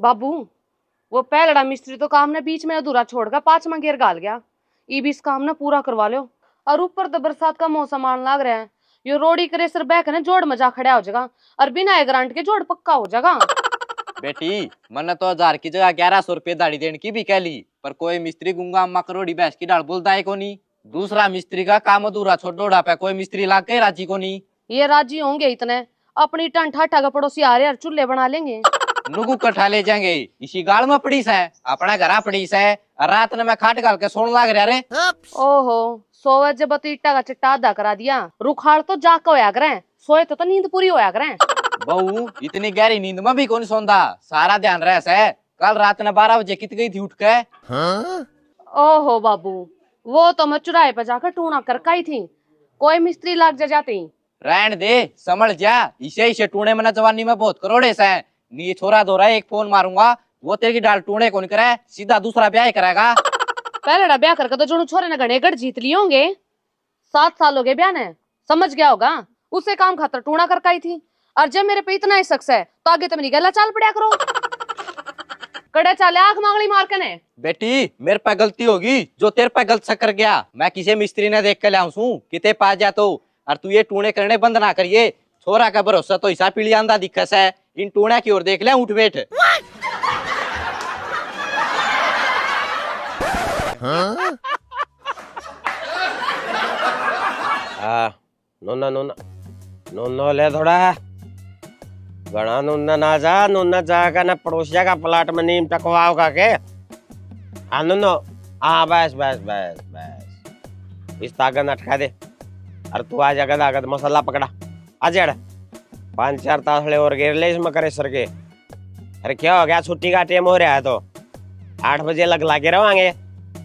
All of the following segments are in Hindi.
बाबू, वो पहलड़ा मिस्त्री तो काम ने बीच में अधूरा छोड़कर 5वां गेर गाल गया। ई भी इस काम ने पूरा करवा लो। और ऊपर तो बरसात का मौसम आने लग रहा है। यो रोड़ी करे सर बैक ने जोड़ मजा खड़ा हो जाएगा और बिना ग्रांट के जोड़ पक्का हो जाएगा। बेटी मन तो 1000 की जगह 1100 रुपये दाढ़ी देने की भी कह ली, पर कोई मिस्त्री गुंगा अम्मा करोड़ी भैंस की डाल बोलता है को नहीं। दूसरा मिस्त्री का काम अधूरा छोड़ पे कोई मिस्त्री ला के राजी को नहीं। ये राजी होंगे इतने, अपनी टंठा का पड़ोसी आ रहे और चूल्हे बना लेंगे। नुगु कठा ले जाएंगे इसी गाल में पड़ी है, अपना घर पड़ी है। रात ने मैं खाट गाल के सोने लग रहा रे। ओहो, सोवे जब ईटा का चिट्टा आधा करा दिया। रुखाड़ तो जाग के होया करे, सोए तो नींद पूरी होया करे। बहू इतनी गहरी नींद में भी कौन सोंदा, सारा ध्यान रह से। कल रात ने 12 बजे कित गई थी उठ के। ओहो बाबू, वो तो मैं चुराए पे जाकर टूना करकाई थी, कोई मिस्त्री लाग जाती। रहन दे, समझ जा। इसे टूने में जवानी में बहुत करोड़े से। नी छोरा दो रहा एक फोन मारूंगा, वो तेरी डाल टूने कौन करे, सीधा दूसरा ब्याह करेगा। पहले ब्याह करके तो जो छोरे ने घने गढ़ जीत लिए होंगे। 7 साल हो गए ब्याह ने, समझ गया होगा। उसे काम खातर टूना करकाई थी, और जब मेरे पे इतना ही शख्स है तो आगे तो मेरी गला चाल पड़ा करो। कड़े चाले आंख मांगली मार के ने। बेटी मेरे पे गलती होगी जो तेरे पे गलत से कर गया। मैं किसी मिस्त्री ने देख के लाऊं हूं किते पास जा तो, और तू ये टूने करने बंद ना करिए। छोरा का भरोसा तो हिसाब पीली आंदा दिक्कत है, इन टूना की ओर देख ले उठ बैठ। नोना नोना नोनो ले थोड़ा घना नोना ना जा, नोना जाकर ना पड़ोसिया का प्लाट में नीम टकवाओ का के। हाँ नोनो, हाँ बस बस बस बस इस ताकत अटका दे। अरे तू आज अगद अगद मसाला पकड़ा आ जड़ 5-4 तासड़े और घेर ले इसमें करे सर के। अरे क्या हो गया, छुट्टी का टाइम हो रहा है तो 8 बजे लग ला के रवांगे।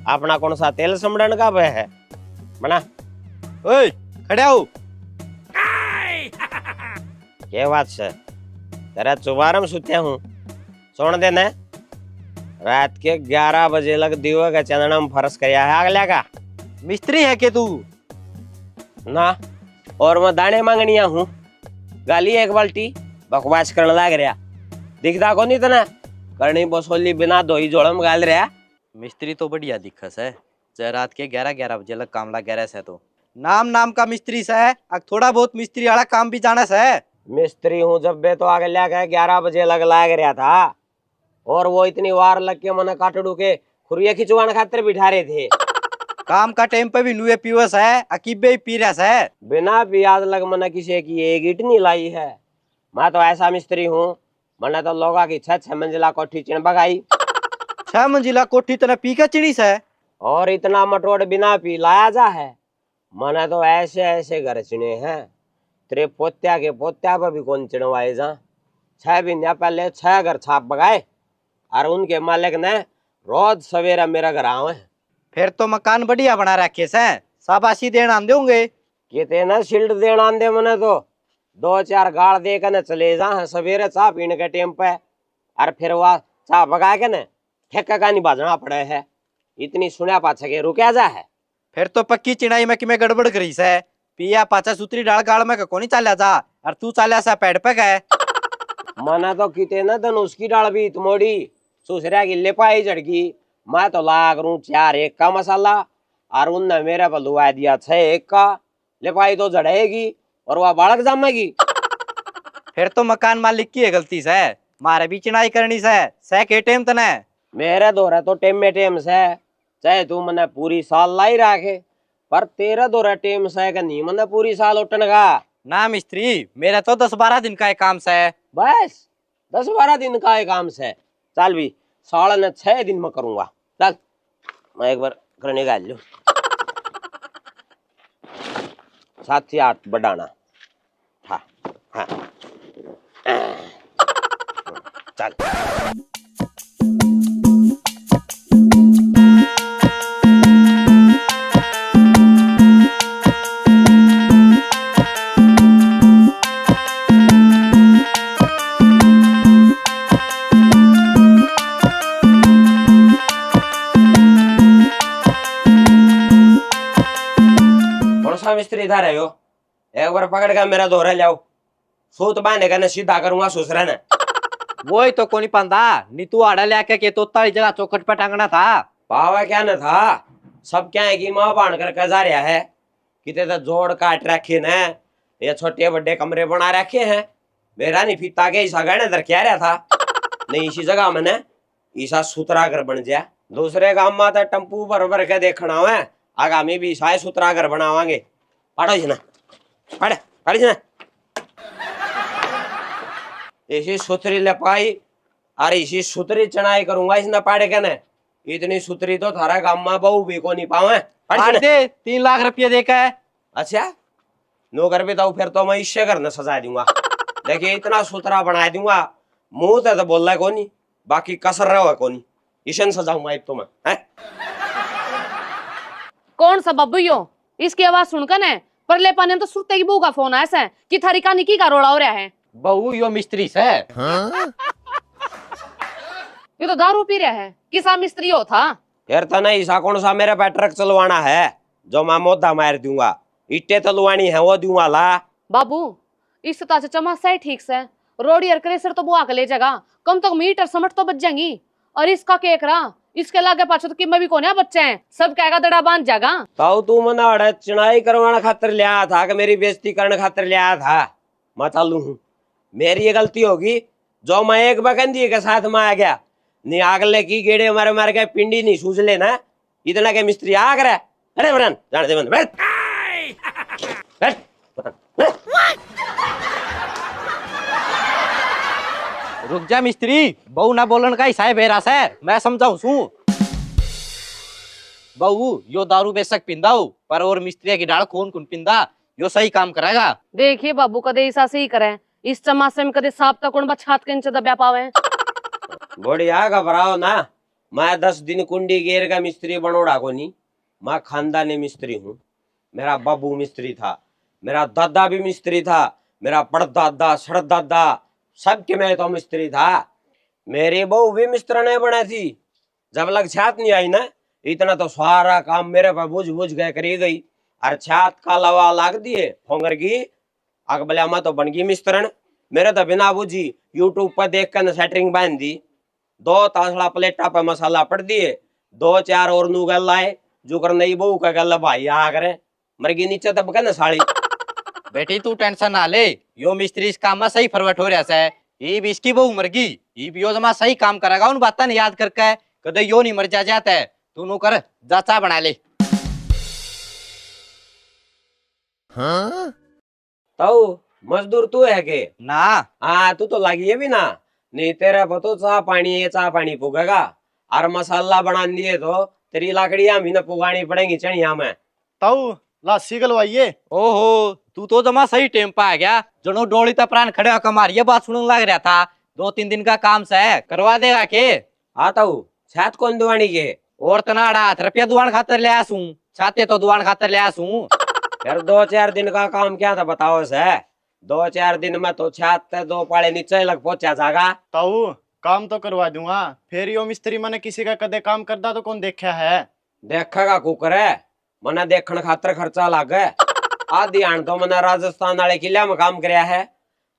अपना कौन सा तेल समड़न का है बना। ओए खड़े हो। क्या बात है, तेरा चुबारम सुत्या हूँ। सुन देना, रात के 11 बजे लग दीवा का चंदनम फरस करया है अगला का। मिस्त्री है के तू ना, और मैं दाने मांगनिया हूँ। गाली एक बाल्टी बकवास करने लग रहा, दिखता को नहीं तना करनी बसोली बिना दो ही जोड़म गाल रहा। मिस्त्री तो बढ़िया दिक्कत है, चाहे रात के 11-11 बजे लग काम ला 11 से तो नाम का मिस्त्री से है। थोड़ा बहुत मिस्त्री वाला काम भी जाना से। मिस्त्री हूँ जब बे तो आगे लगा 11 बजे लग रहा था, और वो इतनी वार लग के मन काटड़ू के खुरिया खिंचवाने खातिर बिठा रहे थे। काम का टाइम पे भी नुए पीवस है, अकीबे पी रहा है। बिना प्याज लग मन किसी की एक ईट नहीं लाई है। मैं तो ऐसा मिस्त्री हूँ, मैंने तो लोगा की 6 मंजिला कोठी चिण बगाई। 6 मंजिला कोठी तना पी के चिड़ी से, और इतना मटोड़ बिना पी लाया जा है। मैंने तो ऐसे ऐसे घर चिने हैं, तेरे पोत्या के पोत्या पर भी कौन चिड़वाए जा। 6 महीने पहले 6 घर छाप बगाए, और उनके मालिक ने रोज सवेरा मेरा घर आवे। फिर तो मकान बढ़िया बना रखे से, शाबाशी देना आंदे होंगे। किते ना शील्ड देना आंदे, मैंने तो 2-4 गाड़ दे के चले जा सवेरे चाह पीने के टाइम पे, और फिर वह चाह बगा के न ठेका का नहीं बाजना पड़े है। इतनी सुना पाछा के रुका जा है। फिर तो पक्की चिड़ाई में कि मैं गड़बड़ करी से, पिया पाचा सूत्री डाल गाड़ में को नहीं चाल्या जा, और तू चाल्या सा पेड़ पे गए। मना तो किते न धन उसकी डाल भी तुमोड़ी सुसरिया की लेपाई चढ़गी। मैं तो लाग रू 4 1 का मसाला, और उनने मेरे पर लुआ दिया 6 1 का। लेपाई तो जड़ेगी और वह बालक जमेगी। फिर तो मकान मालिक की है गलती से, मारे भी चिड़ाई करनी से के टाइम तने। मेरे दोरे तो टेम में टेम से, चाहे तू मने पूरी साल लाई रखे, पर तेरा दोरा टेम से का नहीं मने पूरी साल उठन का। ना मिस्त्री, मेरा तो 10-12 दिन का है काम से। बस 10-12 दिन का है काम से। चल भी 6.5 दिन में करूंगा। चल मैं एक बार करने का लू 7 से 8 बढ़ाना। हाँ हाँ चल। मिस्त्री इधर है यो, एक बार पकड़ कर मेरा दोहरा जाओ। सूत बांधे का न सीधा करूंगा ससुरा ने। वही तो कोनी पंदा नीतू आड़ा लेके के तो ताली जगह चौखट पे टांगना था। पावा क्या न था, सब क्या है कि माँ बांध कर कजा रहा है, कितने तो जोड़ काट रखे न, ये छोटे बड़े कमरे बना रखे हैं। मेरा नहीं फिता के ईसा गहने दर क्या रहा था, नहीं इसी जगह में न ईसा सुतरा घर बन जाए। दूसरे गांव में तो टम्पू भर भर के देखना है, आगामी भी ईसा सुतरा घर बनावांगे। पढ़ो ना, पढ़ पढ़ ना, इसी सुतरी लपाई और इसी सुतरी चढ़ाई करूंगा इसने पाड़े के न। इतनी सुतरी तो थारा गांव में बहू भी को नहीं पावे। दे 3 लाख रुपये देकर है। अच्छा नौकर भी तो फिर तो मैं इससे घर न सजा दूंगा। देखिए इतना सुतरा बना दूंगा, मुंह तो बोल रहा है कोनी, बाकी कसर रहा है कोनी, इशन सजाऊंगा एक तो मैं है? कौन सा बब्बू यो, इसकी आवाज सुनकर न परले पाने तो सुरते की बहू का फोन आया है कि थारी का निकी का रोड़ा हो रहा है। बहू यो मिस्त्री से ये तो दारू पी रहा है, किसा मिस्त्री हो था। फिर तो नहीं ईसा कौन सा मेरे पे ट्रक चलवाना है जो मैं मोदा मार दूंगा, इट्टे तलवानी है वो दूंगा ला। बाबू इस ताज चमासा है ठीक से, रोडी और क्रेसर तो बुआ के ले जाएगा, कम तो मीटर समट तो बच जाएंगी। और इसका केक रहा, इसके लागे पाछे तो किम्मे भी कोने बच्चे हैं, सब कहेगा दड़ा बांध जाएगा। तो तू मना अड़े चुनाई करवाना खातर लिया था कि मेरी बेइज्जती करने खातर लिया था? मैं चालू हूँ, मेरी ये गलती होगी जो मैं एक बकंदी के साथ में आ गया, नहीं आगले की गेड़े मारे मार के पिंडी नहीं सूझ लेना, इतना के मिस्त्री आ कर। अरे बरन जाने दे बंद बैठ बैठ। रुक जा मिस्त्री, बहू ना बोलन का हिसाब बेरा से मैं समझाऊ सू। बहू यो दारू बेशक पिंदा हो, पर और मिस्त्री की डाल कौन कौन पिंदा, यो सही काम करेगा। देखिए बाबू कदे ऐसा सही करे, इस चमासे में कदे सांप तक कौन छात के नीचे दबा पावे। बढ़िया घबराओ ना, मैं 10 दिन कुंडी गेर का मिस्त्री बनोड़ा को नहीं, मैं खानदानी मिस्त्री हूँ। मेरा बाबू मिस्त्री था, मेरा दादा भी मिस्त्री था, मेरा पड़दादा सड़दादा सबके में तो मिस्त्री था। मेरी बहू भी मिस्त्र ने बना थी, जब लग छात नहीं आई ना, इतना तो सारा काम मेरे पर बुझ बुझ गए करी गई, और छात का लवा लाग दिए फोंगर की अकबल्या में तो बन गई मिस्त्रन। मेरे तो बिना बुझी यूट्यूब पर देख कर सेटरिंग बांध दी, 2 तासड़ा प्लेटा पे मसाला पड़ दिए, 2-4 और नू गल लाए, जो कर नई बहू का गल भाई आ करे मरगी नीचे दब के न साड़ी। बेटी तू टेंशन ना ले, यो मिस्त्री इस काम में सही फरवट हो रहा है, ये भी इसकी बहू मरगी, ये भी यो जमा सही काम करेगा, उन बात ने याद करके कदे यो नहीं मर जाता है। तू नु कर जाचा बना ले। हाँ? तो मजदूर तू है के ना? हाँ तू तो लगी है भी ना, नहीं तेरा बतो चाह पानी पुगेगा, और मसाला बना दिए तो तेरी लाकड़ियां भी न पुगानी पड़ेंगी चढ़िया में। ताऊ लासी गलवाइए। ओहो तू तो जमा सही टाइम पे आ गया, जनो डोली तक प्राण खड़े होकर मार ये बात सुनने लग रहा था। 2-3 दिन का काम से करवा देगा के? आता हूँ छात कौन दुआनी के और तनाड़ा रुपया दुआन खातर ले आसू, छाते तो दुआन खातर ले आसू। फिर 2-4 दिन का काम क्या था बताओ से? 2-4 दिन में तो छात 2 पाले नीचे लग पहुंचा जाएगा। ताऊ काम तो करवा दूंगा, फिर यो मिस्त्री मैंने किसी का कदे काम करता तो कौन देखा है? देखा कुकर है मना देखने खातर खर्चा लागे। आधी आन तो मना राजस्थान वाले किले में काम करया है,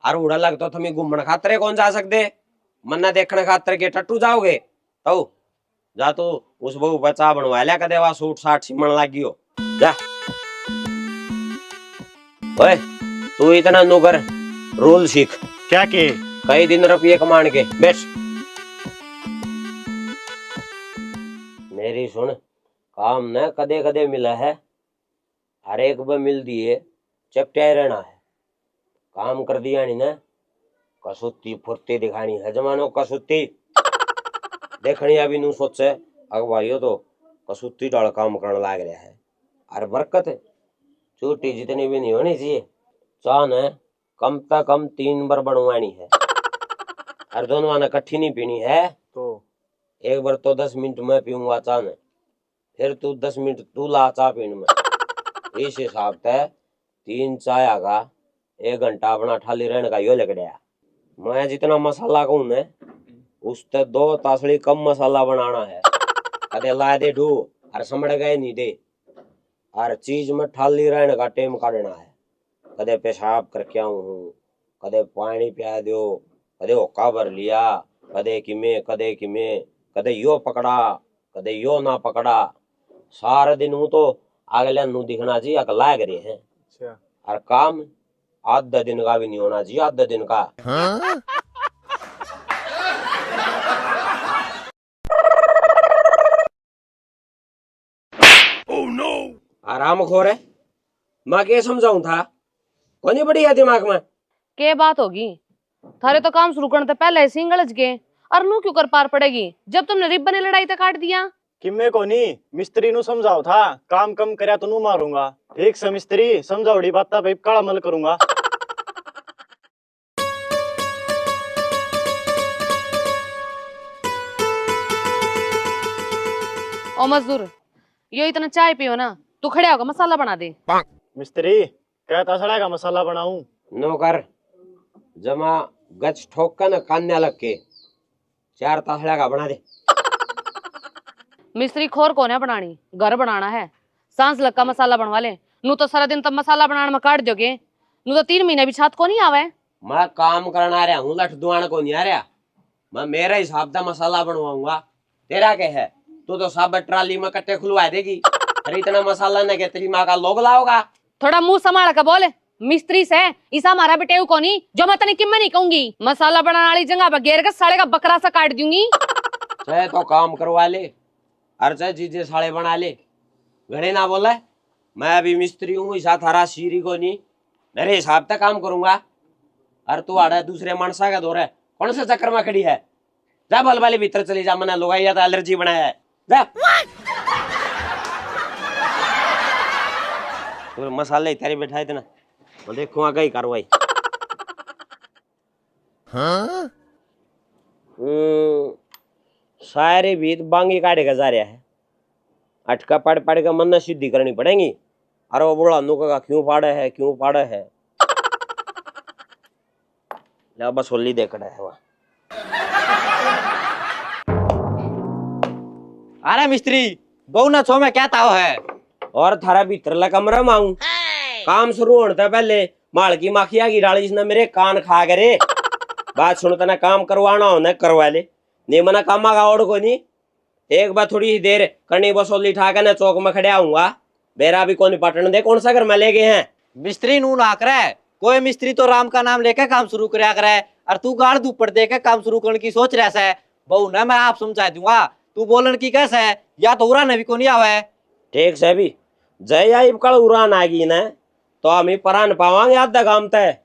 और उड़ा लग तो तुम्हें घूमने खातर कौन जा सकते, मना देखने खातर के टट्टू जाओगे। तो जा तू उस बहू बचा बनवा लिया कदे वा सूट साट सिमण लागी हो जा। ओए तू इतना नुकर रूल सीख। क्या के? कई दिन रुपये कमान के बैठ। मेरी सुन, काम न कदे कदे मिला है, हर एक बार मिल दिए चपटाए रहना है। काम कर दिया नहीं ना, कसुत्ती फुर्ती दिखानी है जमानो कसुत्ती देखनी। अभी नू सोचे अगवाइयो तो कसुत्ती डाल काम करने लाग रहा है, और बरकत छोटी जितनी भी नहीं होनी चाहिए, चाह न कम से कम 3 बार बनवानी है, और दोनों ने इकट्ठी नहीं पीनी है। तो एक बार तो 10 मिनट में पीऊंगा चाह न, फिर तू 10 मिनट तू ला चाह पीने में, इस हिसाब से 3 चाय आगा 1 घंटा अपना ठाली रहने का यो लग गया। मैं जितना मसाला कहूँ न उससे 2 तासड़ी कम मसाला बनाना है, कदे ला दे ढू और समझ गए नहीं दे, और चीज में ठाली रहने का टेम काटना है। कदे पेशाब करके आऊँ हूँ, कदे पानी पिया दो, कदे ओका भर लिया, कदे किमे कदे यो पकड़ा, कदे यो ना पकड़ा। सारा दिन हूँ तो अगले नु दिखना चाहिए अकला करे हैं। और काम आधा दिन का भी नहीं होना चाहिए, आधा दिन का। आराम खो रहे, मैं क्या समझाऊं था, कोनी बढ़िया दिमाग में। के बात होगी, थारे तो काम शुरू करने से पहले ऐसे ही गलज गए, और नू क्यों कर पार पड़ेगी जब तुमने रिब्बन ने लड़ाई तक काट दिया। किम्मे को नहीं, मिस्त्री नु समझाओ था, काम कम करया तो नू मारूंगा। ठीक से मिस्त्री, समझाओड़ी बात पे काला अमल करूंगा। ओ मजदूर, यो इतना चाय पियो ना, तू खड़े होकर मसाला बना दे। मिस्त्री, कहता सड़ा का मसाला बनाऊं। नौकर जमा गच ठोक कर न कान्या लग के 4 तासड़ा का बना दे। मिस्त्री खोर कोने बनानी, घर बनाना है। सांस लग का मसाला बनवा ले, नू तो सारा दिन तब मसाला बनाने में काट दोगे, नू तो 3 महीने भी छात को नहीं आवे। मैं काम करना आ रहा हूँ, लठ दुआन को नहीं आ रहा। मैं मेरा हिसाब का मसाला बनवाऊंगा, तेरा क्या है? तू तो सब ट्राली में कट्टे खुलवा देगी। अरे इतना मसाला न के तेरी माँ का लोग लाओगा। थोड़ा मुंह संभाल कर बोले, मिस्त्री से ईसा मारा बेटे को नहीं, जो मैं तने किम में नहीं कहूंगी। मसाला बनाने वाली जगह पर घेर के साले का बकरा सा काट दूंगी। चाहे तो काम करवा ले, और चाहे चीजें साले बना ले, घरे ना बोले। मैं अभी मिस्त्री हूँ, ऐसा थारा सीरी को नहीं, मेरे हिसाब से काम करूंगा। और तू आड़ा दूसरे मानसा का दौर है, कौन सा चक्कर में खड़ी है? जा बल वाले भीतर चली जा, मैंने लोग तो एलर्जी बनाया है। जा तो मसाले तेरे बैठाए थे ना, तो देखूंगा कहीं कार्रवाई। सारे भीत बांगी काटे का जा रहा है, अटका पड़ पड़ के मन सिद्धि करनी पड़ेगी। अरे वो बोला नुका क्यों पाड़ा है बस होली देख रहा है वहाँ। अरे मिस्त्री, बहु ना छो में क्या ताव है? और थारा भीतर ला कमरा में आऊं, काम शुरू होने से पहले माल की माखिया की डाली इसने मेरे कान खा करे। बात सुनता ना, काम करवाना होना करवा ले, नहीं मना काम का और को नहीं। एक बार थोड़ी ही देर करनी बसोली ठा के ना चौक में खड़े आऊंगा, बेरा भी कौन पटन दे, कौन सा घर में ले गए हैं। मिस्त्री नू ना करे, कोई मिस्त्री तो राम का नाम लेकर काम शुरू करया करे, और तू गाड़ दुपड़ देकर काम शुरू करने की सोच रहा है। बहु ना मैं आप समझा दूंगा, तू बोलन की कैसे है, या तो उड़ा भी को नहीं आवे। ठीक से भी जय आई कल उड़ान आ गई ना, तो हम परान पावांगे आधा काम तय।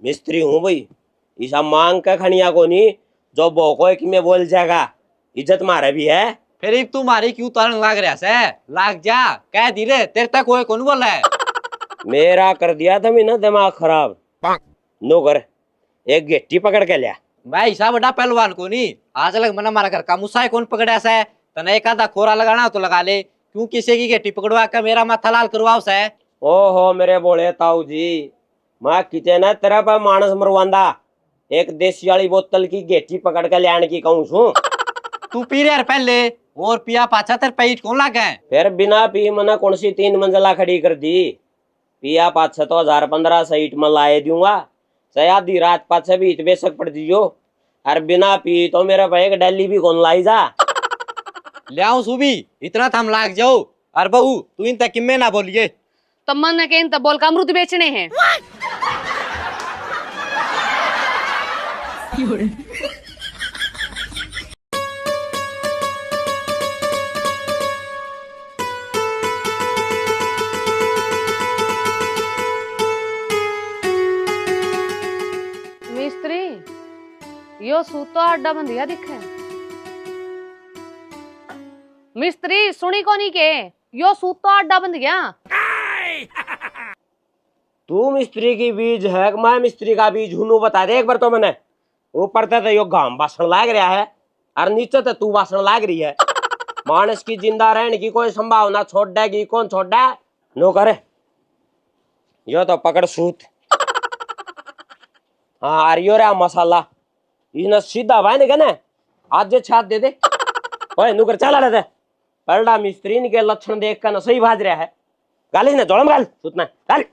मिस्त्री हूँ भाई, ऐसा मांग के खनिया को नहीं, जो बोको कि मैं बोल जाएगा, इज्जत मारे भी है। फिर एक तुम्हारी क्यों तरन लाग रहा है? लाग जा, कह धीरे, तेरे तक कोई कौन बोला है? मेरा कर दिया था ना दिमाग खराब। नो कर, एक गेट्टी पकड़ के लिया। भाई ऐसा बड़ा पहलवान को नहीं, आज लग मना मारा घर का मुसाई कौन पकड़ा है? तने एक आधा खोरा लगाना तो लगा ले, क्यों किसी की गेट्टी पकड़वा कर मेरा माथा लाल करवाओ से? ओहो मेरे बोले ताऊ जी, मैं किचे ना तेरा पर मानस मरवांदा, एक देसी वाली बोतल की गेट्टी पकड़ के लियाने की कहूँ सू। तू पी रहे पहले, और पिया पाछा तेरे पेट कौन लागे? फिर बिना पी मना कौन सी 3 मंजिला खड़ी कर दी। पिया पाछा तो 1015 सईट में लाए दूंगा, चाहे आधी रात पाछे भी बेशक पड़ दीजो। और बिना पी तो मेरा भाई एक डेली भी कौन लाई जा। ले आऊं सुबी, इतना थम लाग जाओ। और बहू तू इन तक किम्मे ना बोलिए, तो मन के इन तब बोल का अमरूद बेचने हैं। मिस्त्री, यो सूतो अड्डा बंदिया दिखे। मिस्त्री सुनी कोनी के, यो सूतो अड्डा बंद गया। तू मिस्त्री की बीज है, मैं मिस्त्री का बीज हूँ, बता दे एक बार तो मैंने। ऊपर तो यो घाम भाषण लाग रहा है, और नीचे तो तू भाषण लाग रही है। मानस की जिंदा रहने की कोई संभावना छोड़ देगी, कौन छोड़ दे? नो करे, यो तो पकड़ सूत। हाँ और यो रहा मसाला, इसने सीधा भाई ने कहना आज छात दे दे। ओए नुकर चला रहता है, पलड़ा मिस्त्री के लक्षण देख कर न सही भाज रहा है। गाली ना जोड़म गाल सुतना गाल।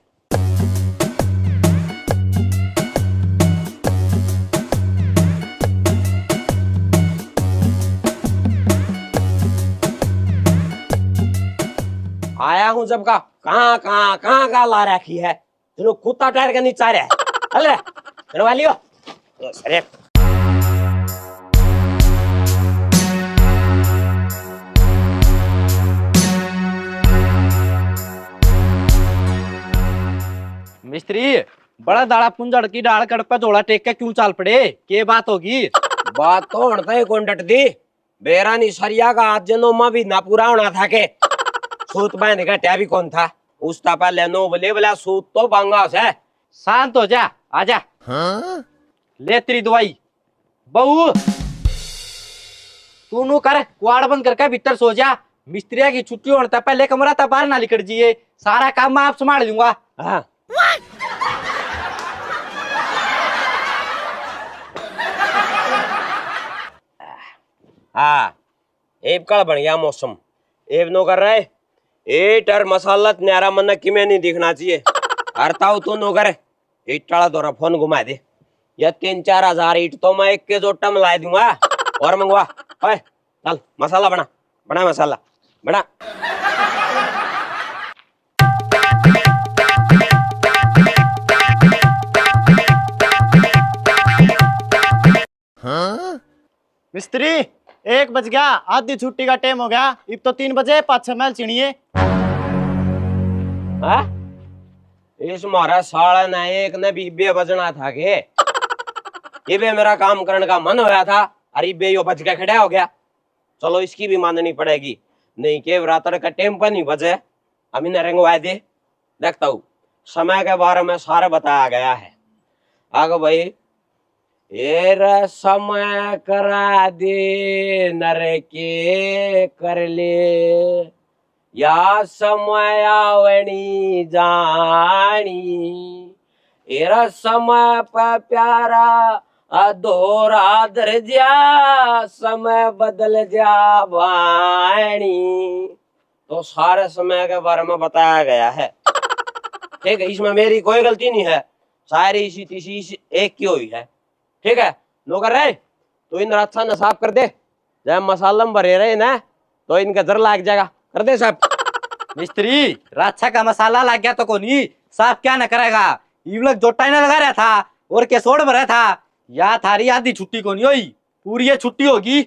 आया हूँ जब का कहाँ ला रखी है, तेनो कुत्ता टायर का नीचा रहा है। चल रे तेनो वाली हो अरे मिस्त्री बड़ा दाड़ा पुंजड़ की डाल कड़ पे जोड़ा टेक के क्यों चाल पड़े, के बात होगी? बात तो हड़ता है कौन डट दी बेरा नी सरिया का आज जनोमा भी ना पूरा होना था के सूत बांध का टैबी कौन था उस तापा लेनो बोले बोला सूत तो बांगा से। शांत हो जा, आजा। ले तेरी दवाई। बहू तू नु कर कुआड़ बंद करके भीतर सो जा। मिस्त्रिया की छुट्टी होने तक पहले कमरा तक बाहर ना निकल जिए, सारा काम मैं आप संभाल लूंगा। हाँ हाँ एब कल बन गया मौसम एब नो कर रहे ए टर मसाला न्यारा मन कि में नहीं दिखना चाहिए। हरताऊ तो नो करे ईट टाला दौरा फोन घुमा दे या 3-4 हजार ईट तो मैं एक के जोटा में ला दूंगा और मंगवा। ओए चल मसाला बना बना मसाला बना। मिस्त्री 1 बज गया, आधी छुट्टी का टाइम हो गया, अब तो 3 बजे 5-6 मैल चिनिए। हाँ? इस मारा साला ना एक ने बीबे बजना था के ये बे मेरा काम करने का मन होया था अरे बे यो बज के खड़ा हो गया। चलो इसकी भी माननी पड़ेगी नहीं के रातर का टाइम पर नहीं बजे हम इन्हें रंगवा दे। देखता हूँ समय के बारे में सारा बताया गया है। आगे भाई ये समय करा दे नर के कर ले या समय आवनी जानी एरा समय पर प्यारा अधोरा दर जा समय बदल जा वाणी। तो सारे समय के बारे में बताया गया है। ठीक है इसमें मेरी कोई गलती नहीं है, सारी इसी तीसी एक की हुई है। ठीक है नौकर रहे तो इन अच्छा न साफ कर दे जब मसाला में भरे रहे ना तो इनका जर लाग जाएगा कर दे साहब। मिस्त्री राच्छा का मसाला लग गया तो कोनी साफ क्या न करेगा, इवलक जोटा न लगा रहा था और के सोड़ भरा था या थारी आधी छुट्टी कोनी हुई पूरी ये छुट्टी होगी।